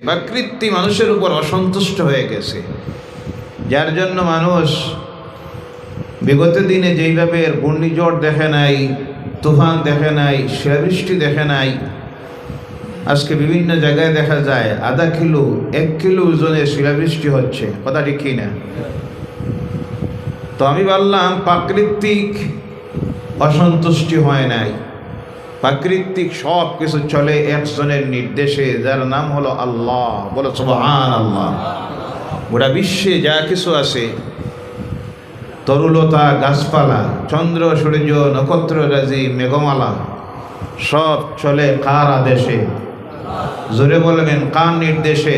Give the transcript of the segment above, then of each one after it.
প্রকৃতি মানুষের উপর অসন্তুষ্ট হয়ে গেছে, যার জন্য মানুষ বিগত দিনে যেইভাবে ঘূর্ণিঝড় দেখে নাই, তুফান দেখে নাই, শিলাবৃষ্টি দেখে নাই, আজকে বিভিন্ন জায়গায় দেখা যায় আধা কিলো 1 কিলো ওজনের শিলাবৃষ্টি হচ্ছে। কথা ঠিক কি না? তো আমি বললাম প্রাকৃতিক অসন্তুষ্টি হয় নাই, প্রাকৃতিক সব কিছু চলে একজনের নির্দেশে, যার নাম হলো আল্লাহ। বলো সুবহানাল্লাহ। গোটা বিশ্বে যা কিছু আছে, তরুলতা, গাছপালা, চন্দ্র সূর্য, নক্ষত্ররাজি, মেঘমালা, সব চলে কার আদেশে? জোরে বলবেন, কার নির্দেশে?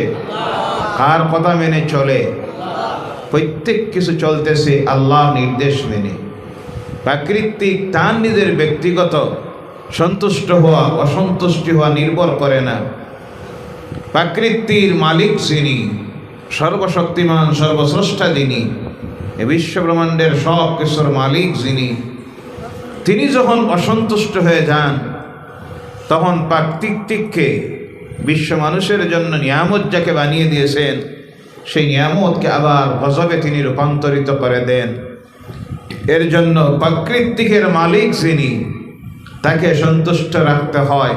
কার কথা মেনে চলে? প্রত্যেক কিছু চলতেছে আল্লাহ নির্দেশ মেনে। প্রাকৃতিক তার নিজের ব্যক্তিগত সন্তুষ্ট হওয়া অসন্তুষ্টি হওয়া নির্ভর করে না। প্রাকৃতির মালিক যিনি, সর্বশক্তিমান সর্বস্রষ্টা যিনি, এ বিশ্বব্রহ্মাণ্ডের সব কিছুর মালিক যিনি, তিনি যখন অসন্তুষ্ট হয়ে যান, তখন প্রাকৃতিককে বিশ্ব মানুষের জন্য নিয়ামত যাকে বানিয়ে দিয়েছেন, সেই নিয়ামতকে আবার গজবে তিনি রূপান্তরিত করে দেন। এর জন্য প্রাকৃতিকের মালিক যিনি, তাকে সন্তুষ্ট রাখতে হয়।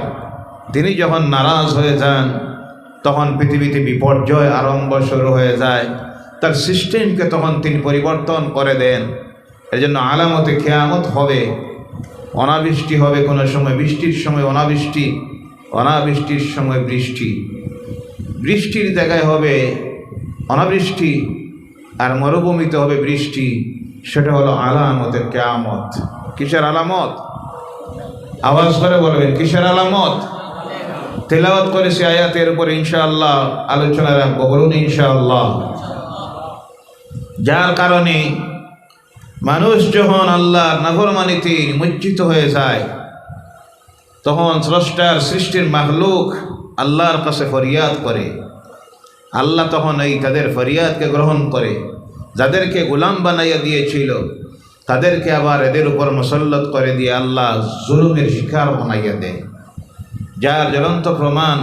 তিনি যখন নারাজ হয়ে যান, তখন পৃথিবীতে বিপর্যয় আরম্ভ শুরু হয়ে যায়। তার সিস্টেমকে তখন তিনি পরিবর্তন করে দেন। এর জন্য আলামতে কিয়ামত হবে, অনাবৃষ্টি হবে, কোনো সময় বৃষ্টির সময় অনাবৃষ্টি, অনাবৃষ্টির সময় বৃষ্টি, বৃষ্টির জায়গায় হবে অনাবৃষ্টি, আর মরুভূমিতে হবে বৃষ্টি। সেটা হলো আলামতে কিয়ামত। কিসের আলামত? আওয়াজ করে বলবেন, কিসের আলামত? তেলাওয়াত করেছি আয়াতের উপর, ইনশাআল্লাহ আলোচনা রাখবো। বলুন ইনশাআল্লাহ। যার কারণে মানুষ যখন আল্লাহর নাফরমানিতে নিমজ্জিত হয়ে যায়, তখন স্রষ্টার সৃষ্টির মাখলুক আল্লাহর কাছে ফরিয়াদ করে। আল্লাহ তখন এই তাদের ফরিয়াদকে গ্রহণ করে। যাদেরকে গোলাম বানাইয়া দিয়েছিল, তাদেরকে আবার এদের উপর মুসল্লত করে দিয়ে আল্লাহ জুলুমের শিকার বানাইয়া দেয়। যার জ্বলন্ত প্রমাণ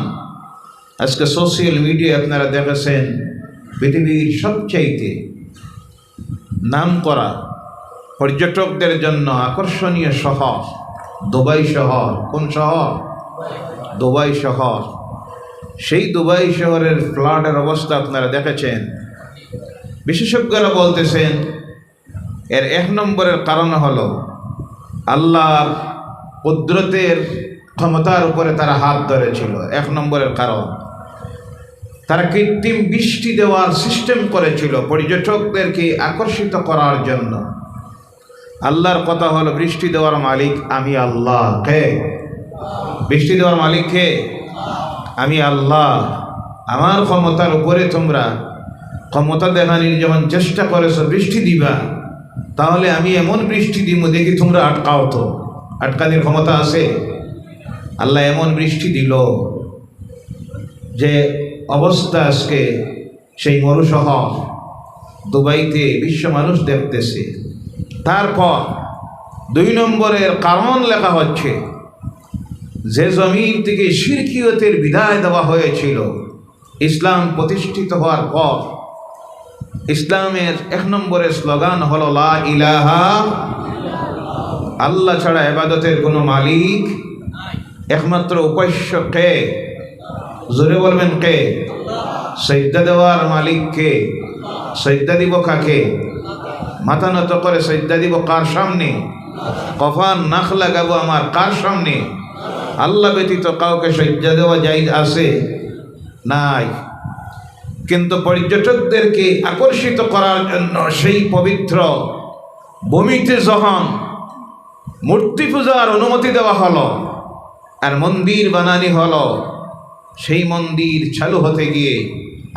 আজকে সোশ্যাল মিডিয়ায় আপনারা দেখেছেন। পৃথিবীর সবচাইতে নাম করা পর্যটকদের জন্য আকর্ষণীয় শহর দুবাই শহর। কোন শহর? দুবাই শহর। সেই দুবাই শহরের ফ্লাডের অবস্থা আপনারা দেখেছেন। বিশেষজ্ঞরা বলতেছেন এর 1 নম্বরের কারণ হলো আল্লাহর কুদরতের ক্ষমতার উপরে তারা হাত ধরেছিল। 1 নম্বরের কারণ, তারা কৃত্রিম বৃষ্টি দেওয়ার সিস্টেম করেছিল পর্যটকদেরকে আকর্ষিত করার জন্য। আল্লাহর কথা হলো বৃষ্টি দেওয়ার মালিক আমি আল্লাহ। কে বৃষ্টি দেওয়ার মালিক? কে? আমি আল্লাহ। আমার ক্ষমতার উপরে তোমরা ক্ষমতা দেখানির যখন চেষ্টা করেছো বৃষ্টি দিবা, তাহলে আমি এমন বৃষ্টি দিব দেখি তোমরা আটকাও। তো আটকানোর ক্ষমতা আছে? আল্লাহ এমন বৃষ্টি দিল যে অবস্থা আজকে সেই মরুশহর দুবাইতে বিশ্ব মানুষ দেখতেছে। তারপর 2 নম্বরের কারণ লেখা হচ্ছে, যে জমিন থেকে শিরকিয়তের বিদায় দেওয়া হয়েছিল ইসলাম প্রতিষ্ঠিত হওয়ার পর, ইসলামের 1 নম্বরের স্লোগান হলো লা ইলাহা, আল্লাহ ছাড়া ইবাদতের কোনো মালিক, একমাত্র উপাস্য কে? জোরে বলবেন কে? সিজদা দেওয়ার মালিক কে? সিজদা দিব কাকে? মাথা নত করে সিজদা দিব কার সামনে? কফান নাক লাগাবো আমার কার সামনে? আল্লাহ ব্যতীত কাউকে সিজদা দেওয়া জায়েজ আছে? নাই। কিন্তু পর্যটকদেরকে আকর্ষিত করার জন্য সেই পবিত্র ভূমিতে যখন মূর্তি পূজার অনুমতি দেওয়া হলো আর মন্দির বানানি হলো, সেই মন্দির চালু হতে গিয়ে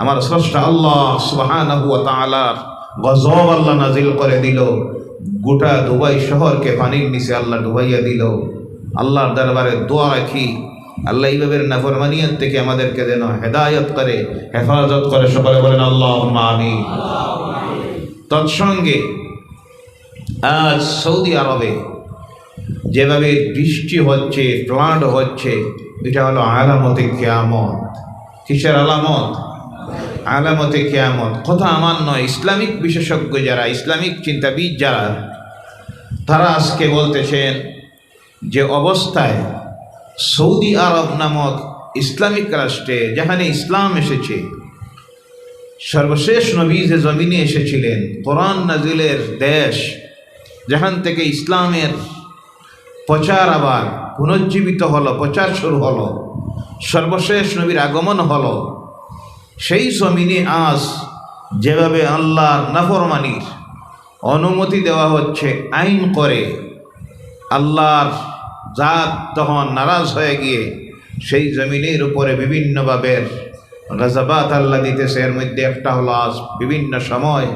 আমার স্রষ্টা আল্লাহ সুবহানাহু ওয়া তাআলার গজব আল্লাহ নাজিল করে দিল। গোটা দুবাই শহরকে পানির নিচে আল্লাহ ডুবাইয়া দিল। আল্লাহর দরবারে দোয়া রাখি, আল্লাহ এইভাবে নাফরমানিয়াত থেকে আমাদেরকে যেন হেদায়ত করে, হেফাজত করে। সকলে বলেন আল্লাহুম্মা আমিন। তৎসঙ্গে আজ সৌদি আরবে যেভাবে বৃষ্টি হচ্ছে, ফ্লাড হচ্ছে, এটা হলো আলামতে কিয়ামত। কিসের আলামত? আলামতে কিয়ামত। কথা আমার নয়, ইসলামিক বিশেষজ্ঞ যারা, ইসলামিক চিন্তাবিদ যারা, তারা আজকে বলতেছেন যে অবস্থায় সৌদি আরব নামক ইসলামিক রাষ্ট্রে, যেখানে ইসলাম এসেছে, সর্বশেষ নবী যে জমিনে এসেছিলেন, কোরআন নাজিলের দেশ, যেখান থেকে ইসলামের প্রচার আবার পুনর্জীবিত হলো, প্রচার শুরু হলো, সর্বশেষ নবীর আগমন হলো, সেই জমিনে আজ যেভাবে আল্লাহর নাফরমানির অনুমতি দেওয়া হচ্ছে আইন করে, আল্লাহর জাত তখন নারাজ হয়ে গিয়ে সেই জমিনের উপরে বিভিন্নভাবে গাজাবাত আল্লাহ দিতেছে। এর মধ্যে একটা হলো আজ বিভিন্ন সময়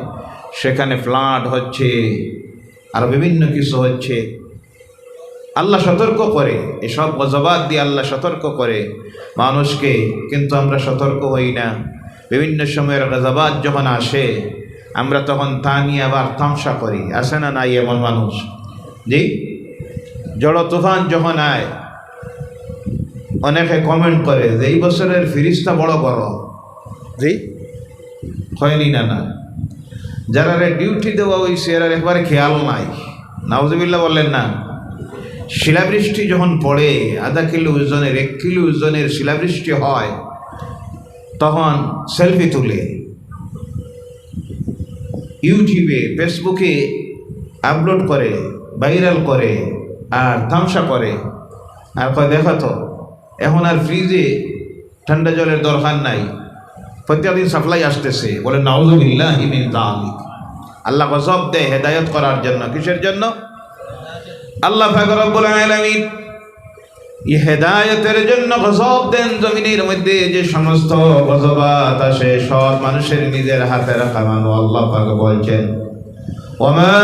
সেখানে ফ্লাড হচ্ছে, আর বিভিন্ন কিছু হচ্ছে। আল্লাহ সতর্ক করে, এসব গজবাত দিয়ে আল্লাহ সতর্ক করে মানুষকে, কিন্তু আমরা সতর্ক হই না। বিভিন্ন সময়ের গজবাত যখন আসে আমরা তখন তা নিয়ে আবার তামসা করি। আসে না নাই এমন মানুষ? জি, জড় তুফান যখন আয় অনেকে কমেন্ট করে যে এই বছরের ফিরিস্তা বড় বড়। জি, হয়নি না? না, যারা ডিউটি দেওয়া হয়েছে এরা একবারে খেয়াল নাই। নাউজুবিল্লাহ বললেন না? শিলাবৃষ্টি যখন পড়ে, আধা কিলো ওজনের, 1 কিলো ওজনের শিলাবৃষ্টি হয়, তখন সেলফি তুলে ইউটিউবে, ফেসবুকে আপলোড করে, ভাইরাল করে, আর তামসা করে, আর কয় দেখো তো এখন আর ফ্রিজে ঠান্ডা জলের দরকার নাই, প্রত্যেকদিন সাপ্লাই আসতেছে। বলে নাউযুবিল্লাহি মিন যালিক। আল্লাহ গজব দেয় হেদায়েত করার জন্য। কিসের জন্য? আল্লাহ পাক রব্বুল আলামিন এই হেদায়েতের জন্য গজব দেন। জমিনের মধ্যে যে সমস্ত গজবাত আসে সব মানুষের নিজের হাতের কামানো। আল্লাহ পাক বলছেন, ওয়ামা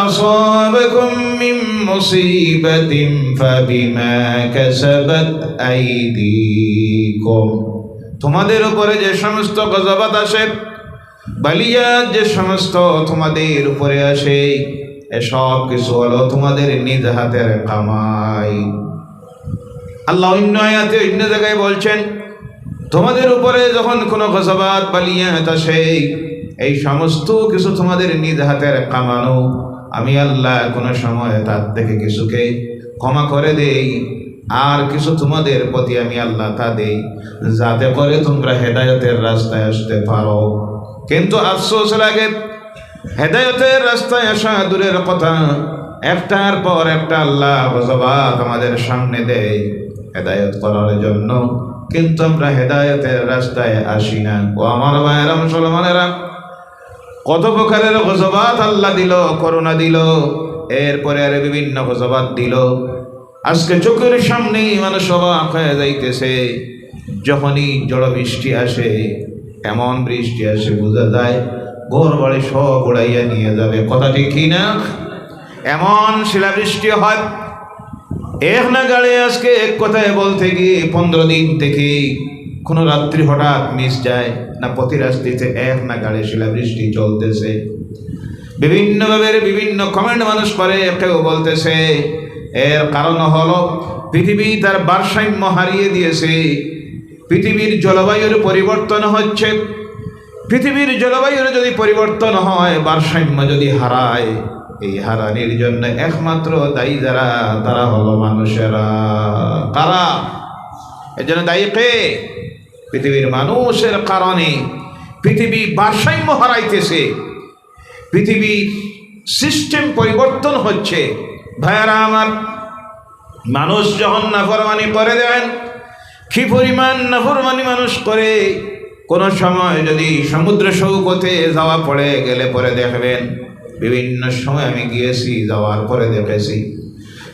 আসাবাকুম মিন মুসিবাতিন ফাবিমা কাসাবাত আইদিকুম। তোমাদের উপরে যে সমস্ত গজবাত আসে, বালিয়াত যে সমস্ত তোমাদের উপরে আসে, এসব কিছু হলো তোমাদের নিজ হাতের কামাই। আল্লাহ অন্য আয়াতে অন্য জায়গায় বলছেন, তোমাদের উপরে যখন কোনো গজবাত বালিয়াত আসে, এই সমস্ত কিছু তোমাদের নিজ হাতের কামানো। আমি আল্লাহ কোনো সময় তার থেকে কিছুকে ক্ষমা করে দেই, আর কিছু তোমাদের প্রতি আমি আল্লাহ তা দেই, যাতে করে তোমরা হেদায়েতের রাস্তায় আসতে পারো। কিন্তু আফসোস লাগে, হেদায়েতের রাস্তায় আসা দূরের কথা, একটার পর একটা আল্লাহ গজবাত আমাদের সামনে দেয় হেদায়েত করার জন্য, কিন্তু আমরা হেদায়েতের রাস্তায় আসি না। ও আমার ভাইয়েরা, মুসলমানেরা, কত প্রকারের গজবাত আল্লাহ দিল, করোনা দিল, এরপরে আর বিভিন্ন গজবাত দিল। আজকে চোখের সামনেই মানুষ অবাক হয়ে যাইতেছে। যখনই ঝড় বৃষ্টি আসে, এমন বৃষ্টি আসে বোঝা যায় ঘর বাড়ি সব উড়াইয়া নিয়ে যাবে। কথা ঠিক কি না? এমন শিলাবৃষ্টি হয়। এক না গাড়ি আজকে এক কথায় বলতে গিয়ে 15 দিন থেকে কোনো রাত্রি হঠাৎ মিস যায় না, প্রতি রাত্রিতে এক না গাড়ি শিলাবৃষ্টি চলতেছে। বিভিন্নভাবে বিভিন্ন কমেন্ট মানুষ করে, কেউ বলতেছে এর কারণ হলো পৃথিবী তার ভারসাম্য হারিয়ে দিয়েছে, পৃথিবীর জলবায়ুর পরিবর্তন হচ্ছে। পৃথিবীর জলবায়ুর যদি পরিবর্তন হয়, ভারসাম্য যদি হারায়, এই হারানির জন্য একমাত্র দায়ী যারা, তারা হলো মানুষেরা। কারা? এর জন্য দায়ী কে? পৃথিবীর মানুষের কারণে পৃথিবী ভারসাম্য হারাইতেছে, পৃথিবীর সিস্টেম পরিবর্তন হচ্ছে। ভাইয়ারা আমার, মানুষ যখন নাফরমানি করে দেন, কি পরিমাণ নাফরমানি মানুষ করে। কোনো সময় যদি সমুদ্র সৈকতে যাওয়া পড়ে গেলে পরে দেখবেন, বিভিন্ন সময় আমি গিয়েছি, যাওয়ার পরে দেখেছি,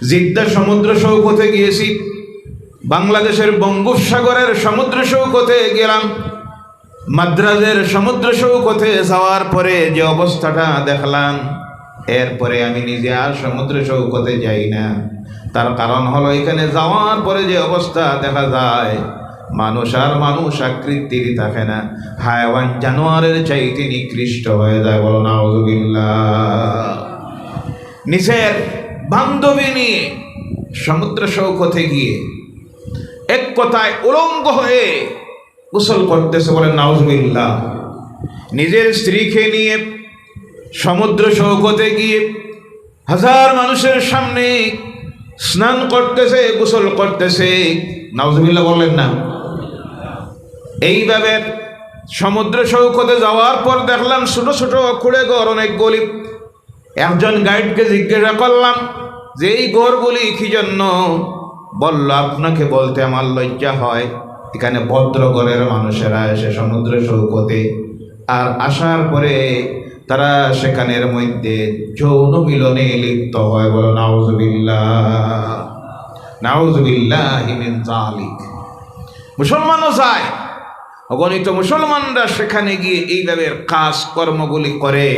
জিদ্দা সমুদ্র সৈকতে গিয়েছি, বাংলাদেশের বঙ্গোপসাগরের সমুদ্র সৈকতে গেলাম, মাদ্রাজের সমুদ্র সৈকতে যাওয়ার পরে যে অবস্থাটা দেখলাম, এরপরে আমি নিজে আর সমুদ্র সৈকতে যাই না। তার কারণ হলো এখানে যাওয়ার পরে যে অবস্থা দেখা যায়, মানুষ আর মানুষ আকৃতির থাকে না, হায়াওয়ান জানোয়ারের চাইতে নিকৃষ্ট হয়ে যায়। বলো নাউযুবিল্লাহ। নিজের বান্ধবী নিয়ে সমুদ্র সৈকতে গিয়ে এক কথায় উলঙ্গ হয়ে গোসল করতেছে, বলেন নাউজুবিল্লাহ। নিজের স্ত্রীকে নিয়ে সমুদ্র সৈকতে গিয়ে হাজার মানুষের সামনে স্নান করতেছে, গোসল করতেছে, নাউজুবিল্লাহ বললেন না। এইভাবে সমুদ্র সৈকতে যাওয়ার পর দেখলাম ছোট ছোট খুঁড়ে ঘর অনেক গলি। একজন গাইডকে জিজ্ঞাসা করলাম যে এই ঘরগুলি কি জন্য? বলল, আপনাকে বলতে আমার লজ্জা হয়, এখানে ভদ্র ঘরের মানুষেরা এসে সমুদ্র সৈকতে আর আসার পরে তারা সেখানের মধ্যে যৌন মিলনে লিপ্ত হয়। বলো নাউজুবিল্লাহ, নাউজুবিল্লাহি মিন যালিক। মুসলমানও যায়, অগণিত মুসলমানরা সেখানে গিয়ে এইভাবে কাজ কর্মগুলি করে।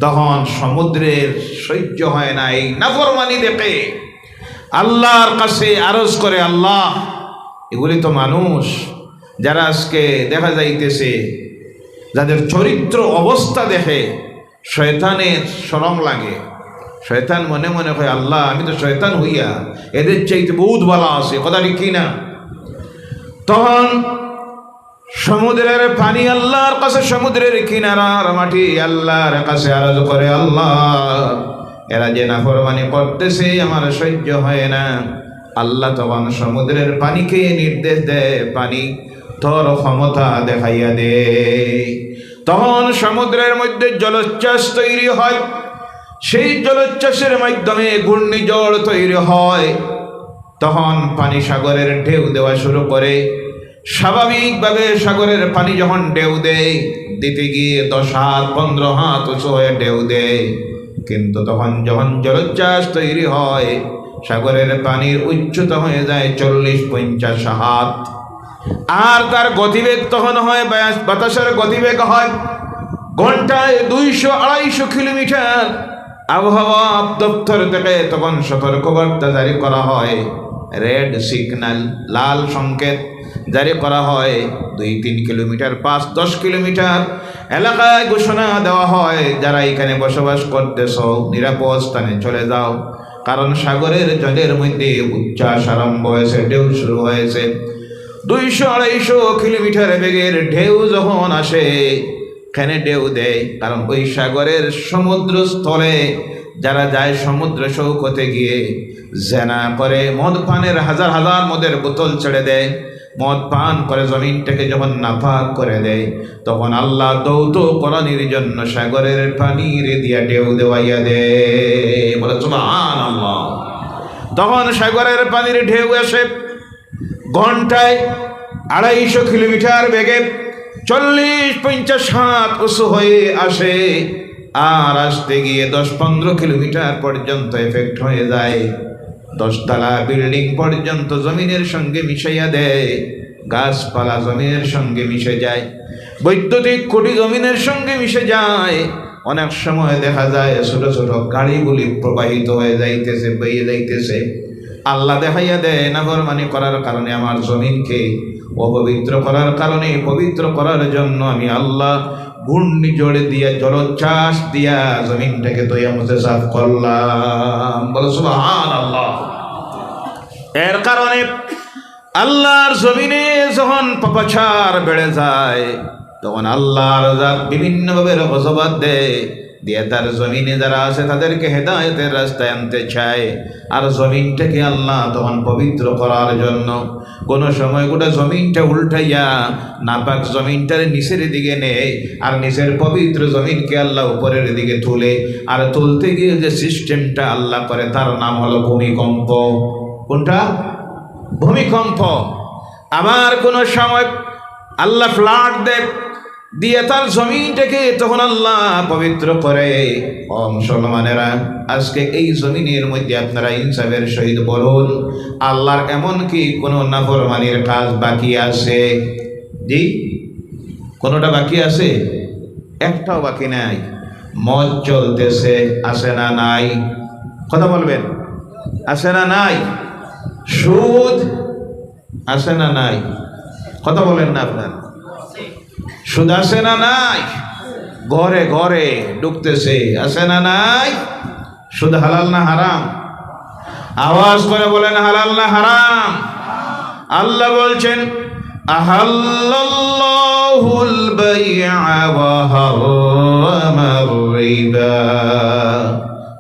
তখন সমুদ্রের সহ্য হয় না এই নাফরমানি দেখে, আল্লাহর কাছে আরজ করে, আল্লাহ, এগুলি তো মানুষ যারা আজকে দেখা যাইতেছে, যাদের চরিত্র অবস্থা দেখে শয়তানের শরম লাগে। শয়তান মনে মনে হয়, আল্লাহ, আমি তো শয়তান হইয়া এদের চাইতে বহুত ভালো আছে, কথাটি কি না? তখন সমুদ্রের পানি আল্লাহর কাছে, সমুদ্রের কিনারার মাটি আল্লাহর কাছে আরজ করে, আল্লাহ, এরা যে নাফরমানি করতেছে আমার সহ্য হয় না। আল্লাহ তখন সমুদ্রের পানিকে নির্দেশ দেয়, পানি তোর ক্ষমতা দেখাইয়া দে। তখন সমুদ্রের মধ্যে জলোচ্ছ্বাস তৈরি হয়, সেই জলোচ্ছ্বাসের মাধ্যমে ঘূর্ণিঝড় তৈরি হয়। তখন পানি সাগরের ঢেউ দেওয়া শুরু করে। স্বাভাবিকভাবে সাগরের পানি যখন ঢেউ দেয়, দিতে গিয়ে 10 হাত 15 হাত উঁচু হয়ে ঢেউ দেয়, কিন্তু তখন যখন জলোচ্ছ্বাস তৈরি হয় সাগরের পানির উচ্চতা হয়ে যায় 40-50 হাত। আর তার গতিবেগ তখন হয়, বাতাসের গতিবেগ হয় ঘন্টায় 200-250 কিলোমিটার। আবহাওয়া দপ্তর থেকে তখন সতর্কবার্তা জারি করা হয়, রেড সিগন্যাল, লাল সংকেত জারি করা হয়। 2-3 কিলোমিটার, 5-10 কিলোমিটার এলাকায় ঘোষণা দেওয়া হয়, যারা এখানে বসবাস করতেছ নিরাপদ স্থানে চলে যাও, কারণ সাগরের জলের মধ্যে উচ্ছ্বাস আরম্ভ হয়েছে, ঢেউ শুরু হয়েছে। 200-250 কিলোমিটার বেগের ঢেউ যখন আসে, এখানে ঢেউ দেয়, কারণ ওই সাগরের সমুদ্র স্থলে যারা যায় সমুদ্র সৈকতে গিয়ে জেনা করে, মদ পানের হাজার হাজার মদের বোতল ছেড়ে দেয়, মদ পান করে জমিনটাকে যখন নাপাক করে দেয়, তখন আল্লাহ দৌত কোরআনের জন্য সাগরের পানির দিয়া ঢেউ দেওয়াইয়া দেয়। বলে সুবহানাল্লাহ। তখন সাগরের পানির ঢেউ আসে ঘন্টায় 250 কিলোমিটার বেগে 40-50 হাত উঁচু হয়ে আসে, আর আসতে গিয়ে 10-15 কিলোমিটার পর্যন্ত এফেক্ট হয়ে যায়। 10 তলা বিল্ডিং পর্যন্ত জমিনের সঙ্গে মিশাইয়া দেয়, গাছপালা জমিনের সঙ্গে মিশে যায়, বৈদ্যুতিক খুঁটি জমিনের সঙ্গে মিশে যায়। অনেক সময় দেখা যায় ছোট ছোট গাড়িগুলি প্রবাহিত হয়ে যাইতেছে, বইয়ে যাইতেছে। আল্লাহ দেখাইয়া দেয়, নাফরমানি করার কারণে আমার জমিনকে অপবিত্র করার কারণে পবিত্র করার জন্য আমি আল্লাহ ঘূর্ণিঝড় দিয়া, জলোচ্ছ্বাস দিয়া জমিনটাকে তৈয়া মুছে সাফ করলাম। বলো সুবহানাল্লাহ। এর কারণে আল্লাহর জমিনে যখন পাপাচার বেড়ে যায়, তখন আল্লাহর জাত বিভিন্নভাবে গজবাত দেয়, দিয়ে তার জমিনে যারা আছে তাদেরকে হেদায়েতের রাস্তায় আনতে চায়। আর জমিনটাকে আল্লাহ তখন পবিত্র করার জন্য কোনো সময় গোটা জমিনটা উল্টাইয়া নাপাক জমিনটার নিচের দিকে নেয়, আর নিচের পবিত্র জমিনকে আল্লাহ উপরের দিকে তুলে। আর তুলতে গিয়ে যে সিস্টেমটা আল্লাহ করে তার নাম হলো ভূমিকম্প। কোনটা? ভূমিকম্প। আবার কোনো সময় আল্লাহ ফ্লাড দেয়, দিয়ে তার জমিনটাকে তখন আল্লাহ পবিত্র করে। ও মুসলমানেরা, আজকে এই জমিনের মধ্যে আপনারা ইনসাফের সহিত বলুন, আল্লাহর এমন কি কোনো নাফরমানির কাজ বাকি আছে? জি, কোনোটা বাকি আছে? একটাও বাকি নাই। মদ চলতেছে, আছে না নাই? কথা বলবেন, আছে না নাই? সুদ আছে না নাই? কথা বলেন না আপনার। সুদ আছে না নাই? ঘরে ঘরে ঢুকতেছে, আছে না নাই? সুদ হালাল না হারাম? আওয়াজ করে বলেন, হালাল না হারাম? আল্লাহ বলছেন, আহাল্লাল্লাহুল বাই'a ওয়া হারামার রিবা,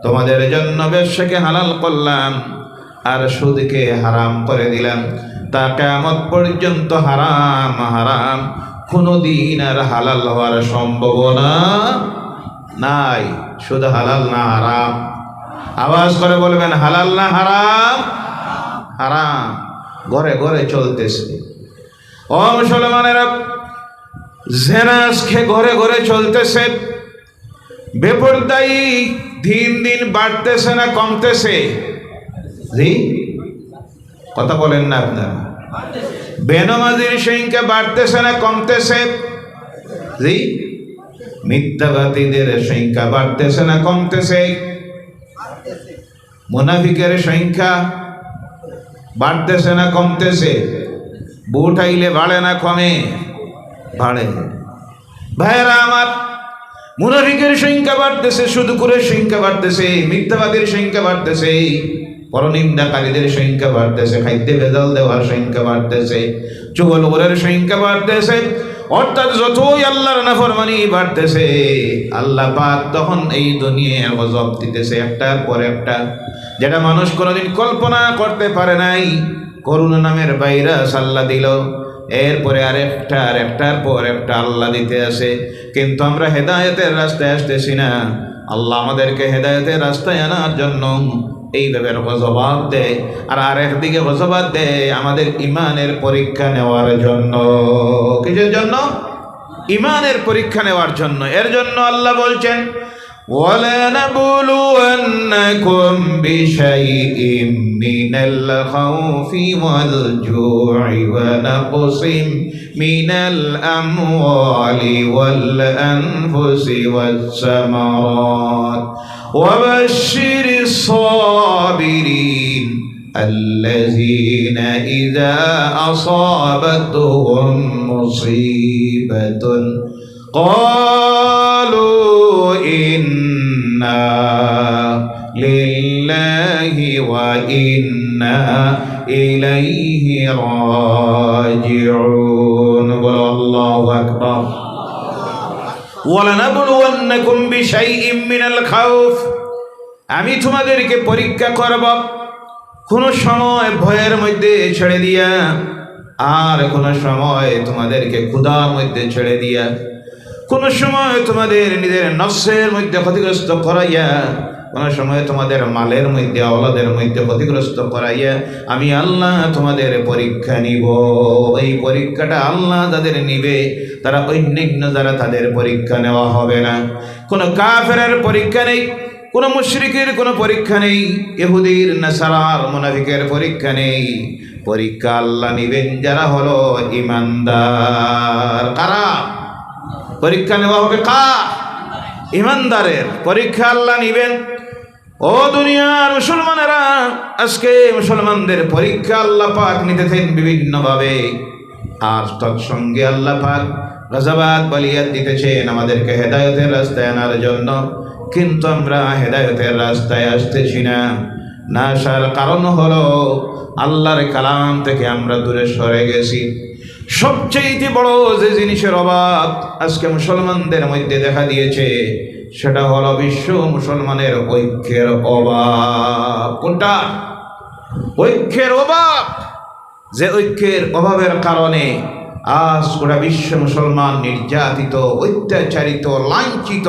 তোমাদের জন্য ব্যবসাকে হালাল করলাম আর সুদকে হারাম করে দিলাম। তা কিয়ামত পর্যন্ত হারাম হারাম কোনোদিন আর হালাল হওয়ার সম্ভাবনা নাই। সুদ হালাল না হারাম? আওয়াজ করে বলবেন, হালাল না হারাম? হারাম। ঘরে ঘরে চলতেছে। ও মুসলমানেরা, জিনা আজকে ঘরে ঘরে চলতেছে। বেপরদায়ী দিন দিন বাড়তেছে না কমতেছে? জি, কথা বলেন না আপনারা? বেনামাজির সংখ্যা বাড়তেছে না কমতেছে? জি। মিথ্যাবাদীদের সংখ্যা বাড়তেছে না কমতেছে? মুনাফিকের সংখ্যা বাড়তেছে না কমতেছে? বুট আইলে বাড়ে না কমে? বাড়ে। ভাইয়েরা আমার, মুনাফিকের সংখ্যা বাড়তেছে, সুদখোরের সংখ্যা বাড়তেছে, মিথ্যাবাদীর সংখ্যা বাড়তেছে, পরনিন্দাকারীদের সংখ্যা বাড়তেছে, খাদ্যে ভেজাল দেওয়ার সংখ্যা বাড়তেছে, চুগলখোরের সংখ্যা বাড়তেছে। অর্থাৎ যতই আল্লাহর নাফরমানি বাড়তেছে, আল্লাহ পাক তখন এই দুনিয়ায় গজব দিতেছে একটার পর একটা, যেটা মানুষ কোনোদিন কল্পনা করতে পারে নাই। করোনা নামের ভাইরাস আল্লাহ দিল, এরপরে একটার পর একটা আল্লাহ দিতে আসে। কিন্তু আমরা হেদায়েতের রাস্তায় আসতেছি না। আল্লাহ আমাদেরকে হেদায়েতের রাস্তায় আনার জন্য এইভাবে গজবাত দেয়, আর আরেকদিকে গজবাত দেয় আমাদের ইমানের পরীক্ষা নেওয়ার জন্য। কিসের জন্য? ইমানের পরীক্ষা নেওয়ার জন্য। এর জন্য আল্লাহ বলছেন, وَلَنَبْلُوَنَّكُمْ بِشَيْءٍ مِّنَ الْخَوْفِ وَالْجُوعِ وَنَقْصٍ مِّنَ الْأَمْوَالِ وَالْأَنفُسِ وَالثَّمَرَاتِ وَبَشِّرِ الصَّابِرِينَ الَّذِينَ إِذَا أَصَابَتْهُم مُّصِيبَةٌ قالوا إنا لله وإنا إليه راجعون الله أكبر ولنبلونكم بشيء من الخوف আমি তোমাদেরকে পরীক্ষা করব কোনো সময় ভয়ের মধ্যে ছেড়ে দিয়া, আর কোনো সময় তোমাদেরকে ক্ষুধার মধ্যে ছেড়ে দিয়া, কোনো সময় তোমাদের নিজের নফসের মধ্যে ক্ষতিগ্রস্ত করাইয়া, কোনো সময় তোমাদের মালের মধ্যে আওলাদের মধ্যে ক্ষতিগ্রস্ত করাইয়া আমি আল্লাহ তোমাদের পরীক্ষা নিব। এই পরীক্ষাটা আল্লাহ যাদের নিবে তারা অন্যান্য যারা, তাদের পরীক্ষা নেওয়া হবে না। কোনো কাফেরের পরীক্ষা নেই, কোনো মুশরিকের কোনো পরীক্ষা নেই, ইহুদির নাসারার মুনাফিকের পরীক্ষা নেই। পরীক্ষা আল্লাহ নিবেন যারা হলো ঈমানদার। কারা? পরীক্ষা নেওয়া হবে কার? ঈমানদারের পরীক্ষা আল্লাহ নিবেন। ও দুনিয়ার মুসলমানেরা, আজকে মুসলমানদের পরীক্ষা আল্লাহ পাক নিতেছেন বিভিন্নভাবে, আর তৎসঙ্গে আল্লাহ পাক গজবাত বালিয়াত দিতেছেন আমাদেরকে হেদায়েতের রাস্তায় আনার জন্য। কিন্তু আমরা হেদায়েতের রাস্তায় আসতেছি না। না আসার কারণ হলো আল্লাহর কালাম থেকে আমরা দূরে সরে গেছি। সবচেয়ে বড় যে জিনিসের অভাব আজকে মুসলমানদের মধ্যে দেখা দিয়েছে, সেটা হলো বিশ্ব মুসলমানের ঐক্যের অভাব। কোনটা? ঐক্যের অভাব। যে ঐক্যের অভাবের কারণে আজ গোটা বিশ্ব মুসলমান নির্যাতিত, অত্যাচারিত, লাঞ্ছিত,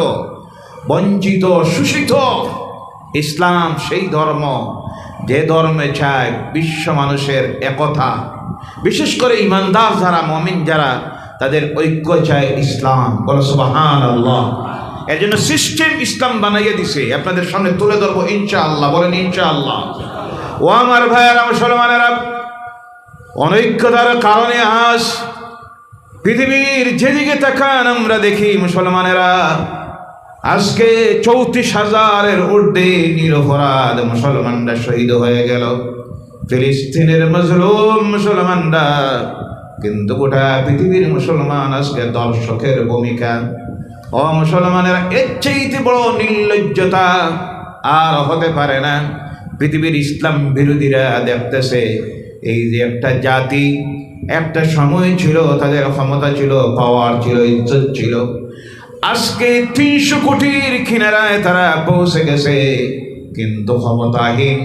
বঞ্চিত, শোষিত। ইসলাম সেই ধর্ম যে ধর্মে চায় বিশ্ব মানুষের একতা, বিশেষ করে ইমানদার যারা, মুমিন যারা, তাদের ঐক্য চায় ইসলাম। বলো সুবহানাল্লাহ। এর জন্য সিস্টেম ইসলাম বানাইয়ে দিছে, আপনাদের সামনে তুলে ধরবো ইনশাআল্লাহ। বলেন ইনশাআল্লাহ। ও আমার ভাইয়েরা মুসলমানেরা, অনৈক্যতার কারণে আজ পৃথিবীর যেদিকে তাকান আমরা দেখি মুসলমানেরা আজকে 34,000-এর ঊর্ধ্বে নিরপরাধ মুসলমানরা শহীদ হয়ে গেল। ফিলিস্তিনের মজলুম মুসলমানরা, কিন্তু গোটা পৃথিবীর মুসলমান আজকে দর্শকের ভূমিকা। ও মুসলমানেরা, এর চাইতে বড় নির্লজ্জতা আর হতে পারে না। পৃথিবীর ইসলাম বিরোধীরা দেখতেছে এই যে একটা জাতি একটা সময় ছিল তাদের ক্ষমতা ছিল, পাওয়ার ছিল, ইজ্জত ছিল। আজকে 300 কোটির কিনারায় তারা পৌঁছে গেছে, কিন্তু ক্ষমতাহীন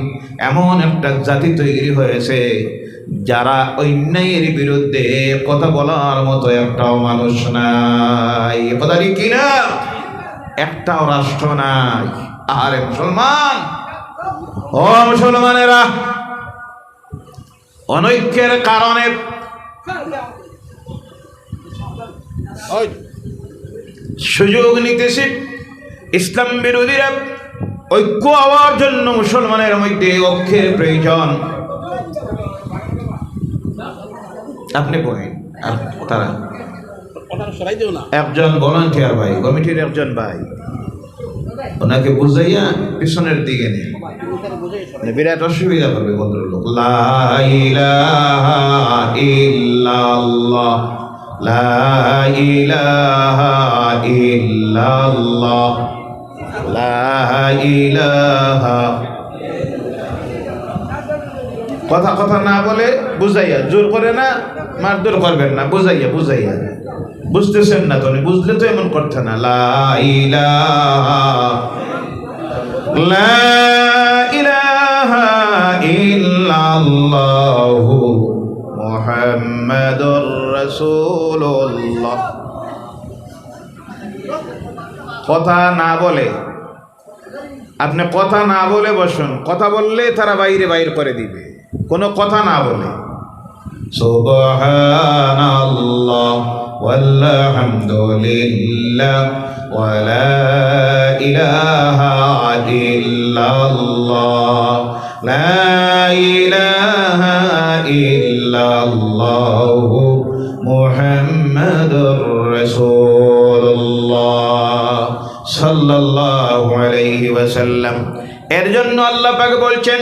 এমন একটা জাতি তৈরি হয়েছে যারা অন্যায়ের বিরুদ্ধে কথা বলার মতো একটাও মানুষ নাই। কথা ঠিক কিনা? একটাও রাষ্ট্র নাই। আরে মুসলমান, ও মুসলমানেরা, অনৈক্যের কারণে সুযোগ নিতেছে ইসলাম বিরোধীরা। ঐক্য হওয়ার জন্য মুসলমানের মধ্যে ঐক্যের প্রয়োজন। আপনি বলেন, তারা একজন ভলান্টিয়ার ভাই, কমিটির একজন ভাই, ওনাকে বুঝাইয়া পিছনের দিকে নিয়ে, বিরাট অসুবিধা করবে ভদ্রলোক। লা ইলাহা ইল্লাল্লাহ, লা ইলাহা ইল্লাল্লাহ, লা ইলাহা। কথা কথা না বলে বুঝাইয়া, জোর করে না, মারধর করবেন না, বুঝাইয়া বুঝাইয়া। বুঝতেছেন না তো? বুঝলে তো এমন করতে না। লা ইলাহা, লা ইলাহা ইল্লাল্লাহু মুহাম্মাদুর রাসূলুল্লাহ। কথা না বলে, আপনি কথা না বলে বসুন। কথা বললে তারা বাইরে বাইর করে দিবে। কোনো কথা না বলে সুবহানাল্লাহ ওয়ালহামদুলিল্লাহ ওয়ালা ইলাহা ইল্লাল্লাহ, লা ইলাহা ইল্লাল্লাহু মুহাম্মাদুর রাসূলুল্লাহ সাল্লাল্লাহু আলাইহি ওয়াসাল্লাম। এর জন্য আল্লাহ পাক বলছেন,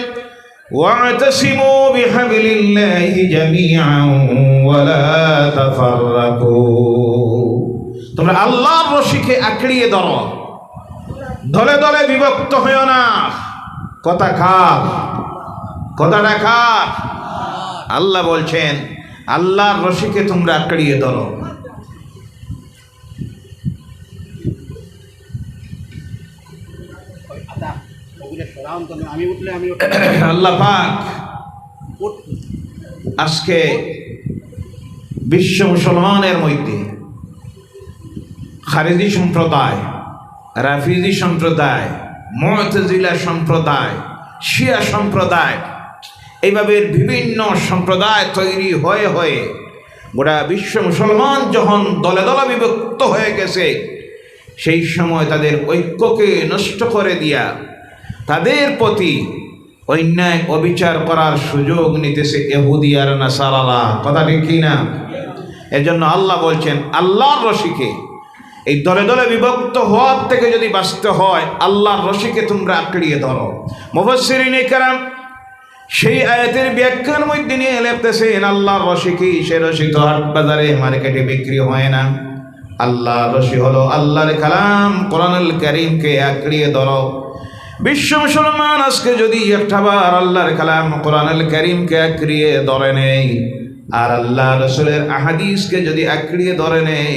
ওয়া'তাসিমু বিহাবলিল্লাহি জামিআন ওয়া লা তাফাররাকু। তোমরা আল্লাহর রশিকে আঁকড়িয়ে ধরো, দলে দলে বিভক্ত হইও না। কথা কার? কথাটা কার? আল্লাহ বলছেন, আল্লাহর রশিকে তোমরা আঁকড়িয়ে ধরো। আল্লাহ পাক আজকে বিশ্ব মুসলমানের মধ্যে খারিজি সম্প্রদায়, রাফিজি সম্প্রদায়, মুতাজিলা সম্প্রদায়, শিয়া সম্প্রদায়, এইভাবে বিভিন্ন সম্প্রদায় তৈরি হয়ে হয়ে গোটা বিশ্ব মুসলমান যখন দলে দলে বিভক্ত হয়ে গেছে, সেই সময় তাদের ঐক্যকে নষ্ট করে দিয়া তাদের প্রতি অন্যায় অবিচার করার সুযোগ নিতেছে ইহুদি আর নাসারারা। কথা ঠিক কি না? এর জন্য আল্লাহ বলছেন, আল্লাহর রশিকে, এই দলে দলে বিভক্ত হওয়ার থেকে যদি বাঁচতে হয়, আল্লাহর রশিকে তোমরা আঁকড়িয়ে ধরো। মুফাসসিরিনে কেরাম সেই আয়াতের ব্যাখ্যার মধ্যে নিয়ে লিখতেছেন, আল্লাহর রশি কি? সে রশি তো হাট বাজারে মার্কেটে বিক্রি হয় না। আল্লাহর রশি হলো আল্লাহর কালাম কোরআনুল কারীমকে আঁকড়িয়ে ধরো। বিশ্ব মুসলমান আজকে যদি একটাবার আল্লাহর কালাম কোরআনুল কারীমকে আঁকড়িয়ে ধরে নেই, আর আল্লাহ রাসূলের আহাদিসকে যদি আঁকড়িয়ে ধরে নেই,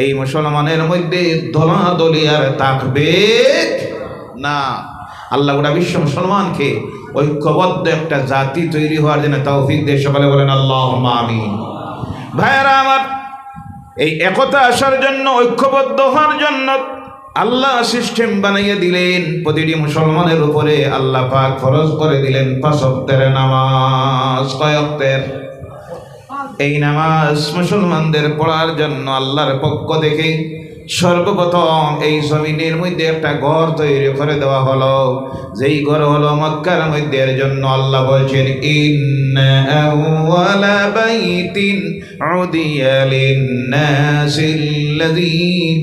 এই মুসলমানের মধ্যে দলাদলি আর থাকবে না। আল্লাহ গোটা বিশ্ব মুসলমানকে ঐক্যবদ্ধ একটা জাতি তৈরি হওয়ার জন্য তৌফিক দিয়ে সকলে বলেন আল্লাহুম্মা আমিন। ভাইয়েরা আমার, এই একতা আসার জন্য, ঐক্যবদ্ধ হওয়ার জন্য আল্লাহ সিস্টেম বানাইয়ে দিলেন। প্রতিটি মুসলমানের উপরে আল্লাহ পাক ফরজ করে দিলেন 5 ওয়াক্তের নামাজ। কয় ওয়াক্তের? এই নামাজ মুসলমানদের পড়ার জন্য আল্লাহর পক্ষ থেকে সর্বপ্রথম এই জমিনের মধ্যে একটা ঘর তৈরি করে দেওয়া হলো, যেই ঘর হলো মক্কার মধ্যে। এর জন্য আল্লাহ বলছেন, ইন্না আউওয়ালা বাইতিন উদিয়া লিন-নাসিল্লাযী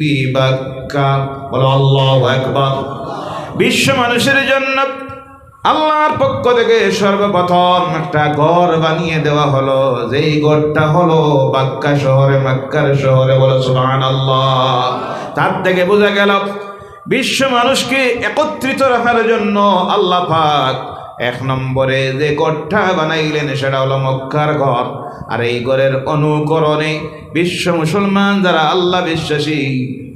বিবাক্কা। বলো আল্লাহু আকবার। বিশ্ব মানুষের জন্য আল্লাহর পক্ষ থেকে সর্বপ্রথম একটা ঘর বানিয়ে দেওয়া হলো, যেই ঘরটা হলো বাক্কা শহরে, মক্কার শহরে। বলো সুবহানাল্লাহ। তার থেকে বোঝা গেল বিশ্ব মানুষকে একত্রিত রাখার জন্য আল্লাহ পাক এক নম্বরে যে ঘরটা বানাইলেন সেটা হলো মক্কার ঘর। আর এই ঘরের অনুকরণে বিশ্ব মুসলমান যারা আল্লাহ বিশ্বাসী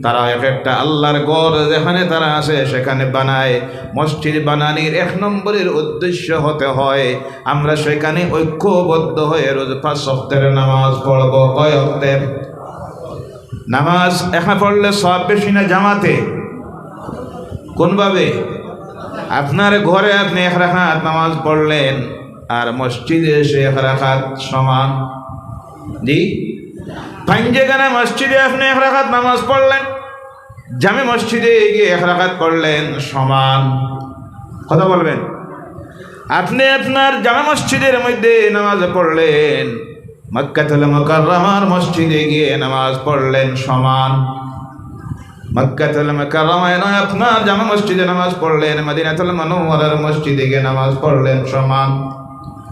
তারা এক একটা আল্লাহর ঘর যেখানে তারা আছে সেখানে বানায়। মসজিদ বানানির এক নম্বরের উদ্দেশ্য হতে হয় আমরা সেখানে ঐক্যবদ্ধ হয়ে রোজ 5 ওয়াক্তের নামাজ পড়ব। কয় ওয়াক্তের নামাজ? একা পড়লে সব বেশি না জামাতে? কোনভাবে? আপনার ঘরে আপনি 1 রাকাত নামাজ পড়লেন আর মসজিদে এসে 1 রাকাত সমান। জি, পাঞ্জেগানা মসজিদে আপনি 1 রাকাত নামাজ পড়লেন, জামে মসজিদে গিয়ে 1 রাকাত পড়লেন, সমান। কথা বলবেন? আপনি আপনার জামে মসজিদের মধ্যে নামাজ পড়লেন, মক্কাতুল মুকাররমার মসজিদে গিয়ে নামাজ পড়লেন, সমান। মক্কাতুল মুকাররমায় নয়, আপনার জামে মসজিদে নামাজ পড়লেন, মদিনাতুল মুনাওয়ারার মসজিদে গিয়ে নামাজ পড়লেন, সমান।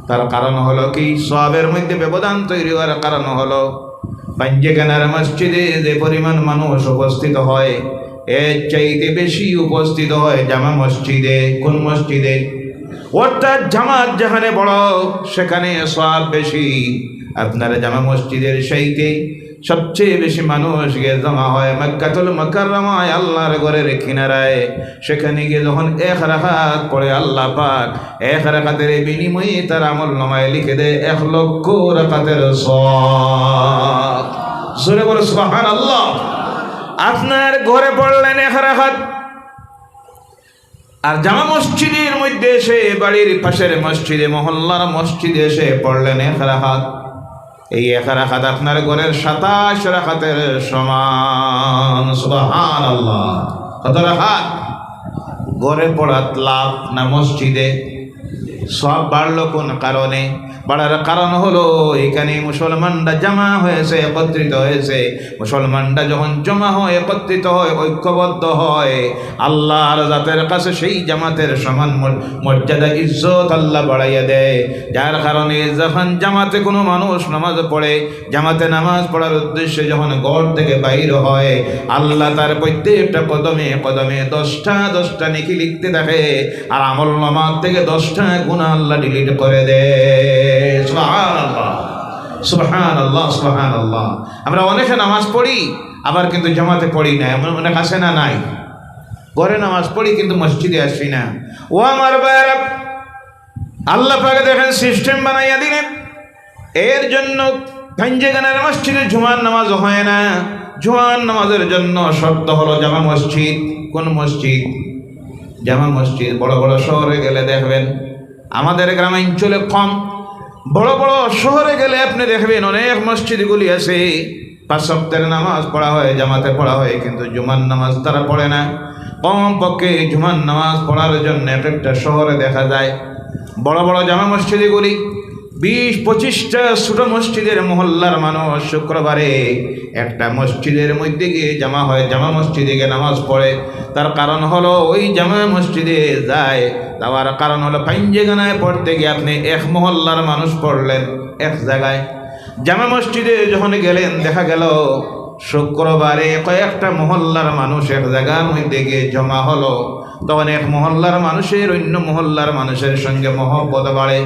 তার কারণ হলো কি? সওয়াবের মধ্যে ব্যবধান তৈরি হওয়ার কারণ হলো পাঞ্জেখানার মসজিদে যে পরিমাণ মানুষ উপস্থিত হয় এর চাইতে বেশি উপস্থিত হয় জামা মসজিদে। কোন মসজিদে? অর্থাৎ জামাত যেখানে বড় সেখানে সওয়াব বেশি। আপনার জামা মসজিদের চাইতে সবচেয়ে বেশি মানুষ গিয়ে জমা হয় মক্কাতুল মুকাররমায় আল্লাহর ঘরের কিনারায়। সেখানে গিয়ে যখন 1 রাকাত পড়ে আল্লাহ পাক 1 রাকাতের বিনিময়ে তার আমলনামায় লিখে দেয় 1 লক্ষ রাকাতের সওয়াব। জোরে বলো সুবহানাল্লাহ। আপনার ঘরে পড়লেন 1 রাকাত, আর জামা মসজিদের মধ্যে এসে বাড়ির পাশের মসজিদে মহল্লার মসজিদে এসে পড়লেন 1 রাকাত। এই 1 রাকাত আপনার ঘরের 27 রাকাতের সমান। সুবহানাল্লাহ। কত রাকাত? ঘরে পড়াত লাভ না মসজিদে? সব বাড়লো কোন কারণে? বাড়ার কারণ হলো এখানে মুসলমানরা জমা হয়েছে, একত্রিত হয়েছে। মুসলমানরা যখন জমা হয়, একত্রিত হয়, ঐক্যবদ্ধ হয়, আল্লাহর জাতের কাছে সেই জামাতের সমান মর্যাদা ইজ্জত আল্লাহ বাড়াইয়া দেয়। যার কারণে যখন জামাতে কোনো মানুষ নামাজ পড়ে, জামাতে নামাজ পড়ার উদ্দেশ্যে যখন ঘর থেকে বাইর হয়, আল্লাহ তার প্রত্যেকটা কদমে কদমে 10টা নেকি লিখতে থাকে, আর আমলনামা থেকে 10টা গুনাহ আল্লাহ ডিলিট করে দেয়। সুবহানাল্লাহ, সুবহানাল্লাহ, সুবহানাল্লাহ। আমরা অনেকে নামাজ পড়ি আবার কিন্তু জামাতে পড়ি না, এমন অনেক আছে না? নাই। ঘরে নামাজ পড়ি কিন্তু মসজিদে আসি না। ও আমার ভাইরা, আল্লাহ পাক দেখেন সিস্টেম বানাইয়া দিলেন। এর জন্য পাঞ্জেখানার মসজিদে জুমার নামাজ হয় না। জুমার নামাজের জন্য শর্ত হলো জামা মসজিদ। কোন মসজিদ? জামা মসজিদ। বড় বড় শহরে গেলে দেখবেন, আমাদের গ্রামাঞ্চলে কম, বড় বড় শহরে গেলে আপনি দেখবেন অনেক মসজিদগুলি আছে 5 ওয়াক্তের নামাজ পড়া হয়, জামাতে পড়া হয়, কিন্তু জুমার নামাজ তারা পড়ে না। কমপক্ষে জুমার নামাজ পড়ার জন্য একটা শহরে দেখা যায় বড় বড় জামা মসজিদগুলি 20-25টা ছোট মসজিদের মহল্লার মানুষ শুক্রবারে একটা মসজিদের মধ্যে গিয়ে জামা হয়, জামা মসজিদে গিয়ে নামাজ পড়ে। তার কারণ হলো ওই জামা মসজিদে যাওয়ার কারণ হলো পাঞ্জেখানায় পড়তে গিয়ে আপনি এক মহল্লার মানুষ পড়লেন এক জায়গায়। জামা মসজিদে যখন গেলেন দেখা গেল শুক্রবারে কয়েকটা মহল্লার মানুষ এক জায়গার মধ্যে গিয়ে জমা হলো। তখন এক মহল্লার মানুষের অন্য মহল্লার মানুষের সঙ্গে মহব্বত বাড়ে,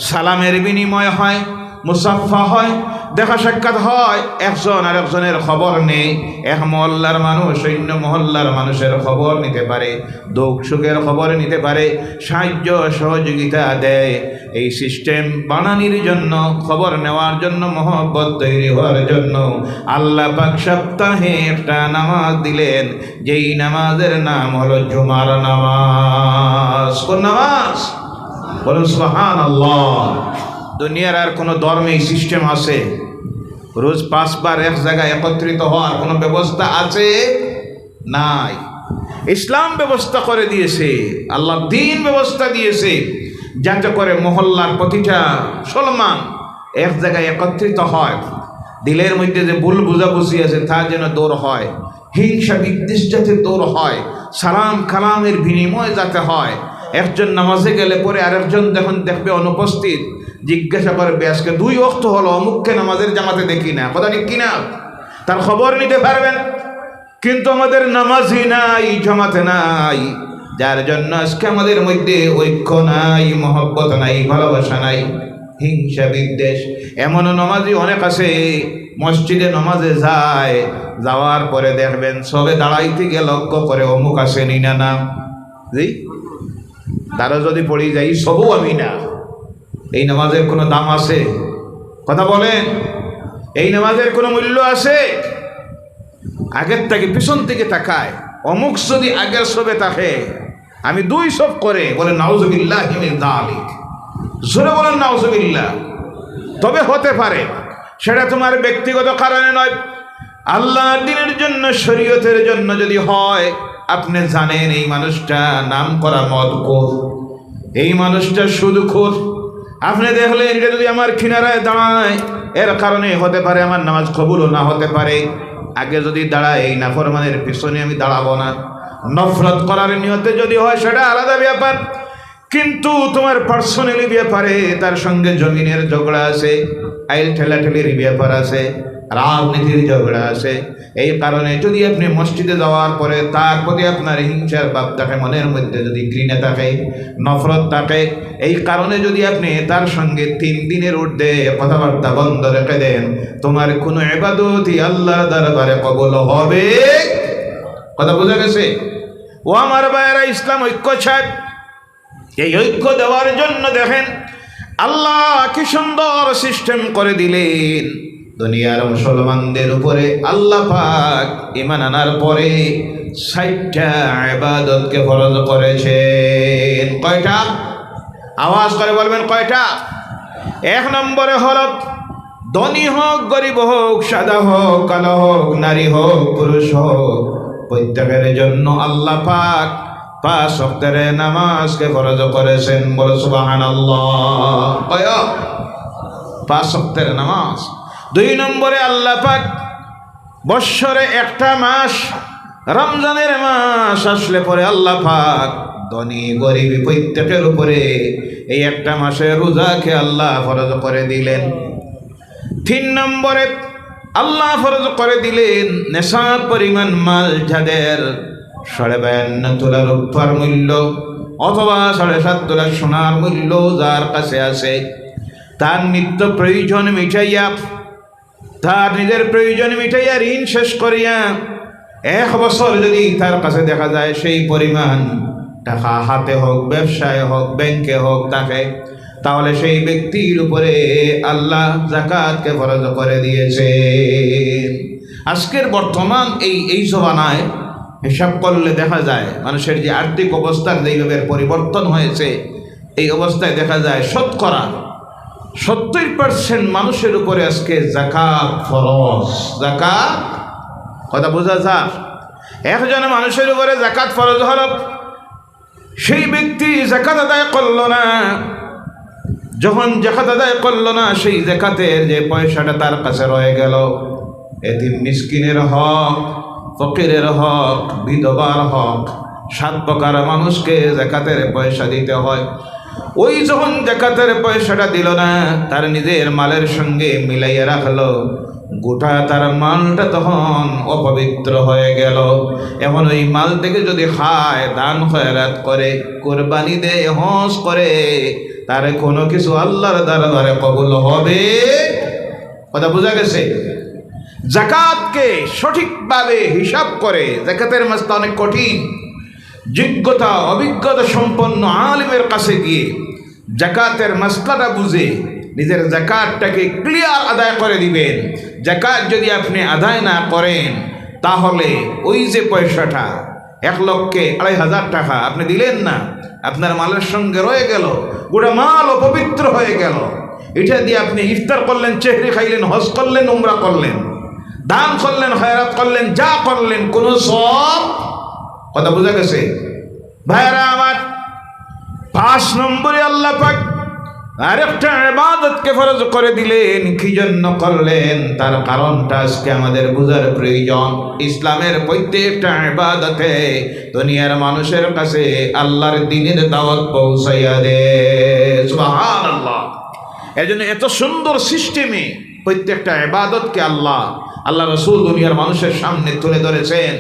সালামের বিনিময় হয়, মুসাফা হয়, দেখা সাক্ষাৎ হয়, একজন আর একজনের খবর নেই। এক মহল্লার মানুষ অন্য মহল্লার মানুষের খবর নিতে পারে, দুঃখ সুখের খবর নিতে পারে, সাহায্য সহযোগিতা দেয়। এই সিস্টেম বানানির জন্য, খবর নেওয়ার জন্য, মহব্বত তৈরি হওয়ার জন্য আল্লাহ পাক সপ্তাহে একটা নামাজ দিলেন, যেই নামাজের নাম হলো জুমার নামাজ। কোন নামাজ? বলুন সুবহানাল্লাহ। দুনিয়ার আর কোনো ধর্মে এই সিস্টেম আছে? রোজ 5 বার এক জায়গায় একত্রিত হওয়ার কোনো ব্যবস্থা আছে? নাই। ইসলাম ব্যবস্থা করে দিয়েছে, আল্লাহ দ্বীন ব্যবস্থা দিয়েছে, যাতে করে মহল্লার প্রতিটা মুসলমান এক জায়গায় একত্রিত হয়। দিলের মধ্যে যে ভুল বুঝাবুঝি আছে তা যেন দূর হয়, হিংসা বিদ্বেষ যাতে দূর হয়, সালাম কালামের বিনিময় যাতে হয়। একজন নামাজে গেলে পরে আরেকজন যখন দেখবে অনুপস্থিত, জিজ্ঞাসা করবে আজকে 2 ওয়াক্ত হলো, অমুককে নামাজের জামাতে দেখি না, কথা ঠিক কিনা? তার খবর নিতে পারবেন। কিন্তু আমাদের নামাজই নাই, জামাতে নাই। যার জন্য আজকে আমাদের মধ্যে ঐক্য নাই, মহব্বত নাই, ভালোবাসা নাই, হিংসা বিদ্বেষ। এমন নমাজি অনেক আছে, মসজিদে নমাজে যায়, যাওয়ার পরে দেখবেন সবে দাঁড়াইতে গিয়ে লক্ষ্য করে অমুক আসেনি না নাম, জি তারা যদি পড়ি যাই সবও আমি না। এই নামাজের কোনো দাম আছে? কথা বলেন, এই নামাজের কোনো মূল্য আছে? আগের থেকে পিছন থেকে তাকায়, অমুক যদি আগের সবে থাকে, আমি 2 সব করে বলে নাউজুবিল্লাহ মিন যালিক, জোরে বলেন নাউজুবিল্লাহ। তবে হতে পারে সেটা তোমার ব্যক্তিগত কারণে নয়, আল্লাহর দ্বীনের জন্য, শরীয়তের জন্য যদি হয়, আপনি জানেন এই মানুষটা নাম করা মদখোর, এই মানুষটা সুদখোর, আপনি দেখলেন এটা যদি আমার কিনারায় দাঁড়ায়, এর কারণে হতে পারে আমার নামাজ কবুলও না হতে পারে। আগে যদি দাঁড়ায়, এই নাফরমানের পিছনে আমি দাঁড়াবো না। নফরত করার নিয়তে যদি হয় সেটা আলাদা ব্যাপার, কিন্তু তোমার পার্সোনালি ব্যাপারে তার সঙ্গে জমিনের ঝগড়া আছে, আইল ঠেলাঠেলির ব্যাপার আছে, রাজনীতির ঝগড়া আছে, এই কারণে যদি আপনি মসজিদে যাওয়ার পরে তার প্রতি আপনার হিংসার ভাব থাকে, মনের মধ্যে যদি ঘৃণা থাকে, নফরত থাকে, এই কারণে যদি আপনি তার সঙ্গে 3 দিনের ঊর্ধ্বে কথাবার্তা বন্ধ রেখে দেন, তোমার কোনো ইবাদতই আল্লাহর দরবারে কবুল হবে। কথা বোঝা গেছে? ও আমার ভাইয়েরা, ইসলাম ঐক্য চায়। এই ঐক্য দেওয়ার জন্য দেখেন আল্লাহ কি সুন্দর সিস্টেম করে দিলেন। দুনিয়ার মুসলমানদের উপরে আল্লাহ পাক ঈমান আনার পরে 60টা ইবাদতকে ফরজ করেছেন। কয়টা? আওয়াজ করে বলবেন কয়টা? 1 নম্বরে হলো ধনী হোক, গরিব হোক, সাদা হোক, কালো হোক, নারী হোক, পুরুষ হোক, প্রত্যেকের জন্য আল্লাহ পাক 5 ওয়াক্তের নামাজকে ফরজ করেছেন। বলো সুবহানাল্লাহ। কয়? 5 ওয়াক্তের নামাজ। 2 নম্বরে আল্লাহ পাক বৎসরে একটা মাস, রমজানের মাস আসলে পরে আল্লাহ পাক ধনী গরিব প্রত্যেকের উপরে এই একটা মাসে রোজাকে আল্লাহ ফরজ করে দিলেন। 3 নম্বরে আল্লাহ ফরজ করে দিলেন নেশাব পরিমাণ মাল, যাদের 52.5 তোলা রূপার মূল্য অথবা 7.5 তোলা সোনার মূল্য যার কাছে আছে, তার নিত্য প্রয়োজন মিটাইয়া, তার নিজের প্রয়োজন মিটাইয়া, ঋণ শেষ করিয়া 1 বছর যদি তার কাছে দেখা যায় সেই পরিমাণ টাকা হাতে হোক, ব্যবসায় হোক, ব্যাংকে হোক থাকে, তাহলে সেই ব্যক্তির উপরে আল্লাহ যাকাতকে ফরজ করে দিয়েছে। আজকের বর্তমান এই জমানায় হিসাব করলে দেখা যায় মানুষের যে আর্থিক অবস্থার যেভাবে পরিবর্তন হয়েছে, এই অবস্থায় দেখা যায় শতকরা 70% মানুষের উপরে আজকে যাকাত ফরজ। যাকাত, কথা বোঝা যায়? একজন মানুষের উপরে যাকাত ফরজ হল, সেই ব্যক্তি যাকাত আদায় করল না। যখন যাকাত আদায় করল না, সেই যাকাতের যে পয়সাটা তার কাছে রয়ে গেল, এতিম মিসকিনের হক, ফকিরের হক, বিধবার হক, 7 প্রকার মানুষকে যাকাতের পয়সা দিতে হয়। ওই যখন যাকাতের পয়সাটা দিল না, তার নিজের মালের সঙ্গে মিলাইয়া রাখলো, গোটা তার মালটা তখন অপবিত্র হয়ে গেল। এখন ওই মাল থেকে যদি খায়, দান খয়রাত করে, কোরবানি দেয়, হজ করে, তার কোনো কিছু আল্লাহর দরবারে কবুল হবে। কথা বোঝা গেছে? যাকাতকে সঠিকভাবে হিসাব করে, যাকাতের মাসলা অনেক কঠিন, যোগ্যতা অভিজ্ঞতা সম্পন্ন আলিমের কাছে গিয়ে যাকাতের মাসলাটা বুঝে নিজের যাকাতটাকে ক্লিয়ার আদায় করে দিবেন। যাকাত যদি আপনি আদায় না করেন, তাহলে ওই যে পয়সাটা 1,02,500 টাকা আপনি দিলেন না, আপনার মালের সঙ্গে রয়ে গেল, গোটা মাল অপবিত্র হয়ে গেল। এটা দিয়ে আপনি ইফতার করলেন, চেহরি খাইলেন, হজ করলেন, উমরা করলেন, দান করলেন, খয়রাত করলেন, যা করলেন, কোনো সব। কথা বোঝা গেছে ভাইরা আমার? 5 নম্বরে আল্লাহ পাক আরেকটা ইবাদতকে ফরজ করে দিলেন। কি জন্য করলেন? তার কারণটা আজকে আমাদের বোঝার প্রয়োজন। ইসলামের প্রত্যেকটা ইবাদতে দুনিয়ার মানুষের কাছে আল্লাহর দ্বীনের দাওয়াত পৌঁছাইয়া দেয়। সুবহানাল্লাহ। এজন্য এত সুন্দর সিস্টেমে প্রত্যেকটা ইবাদতকে আল্লাহ রাসূল দুনিয়ার মানুষের সামনে তুলে ধরেছেন।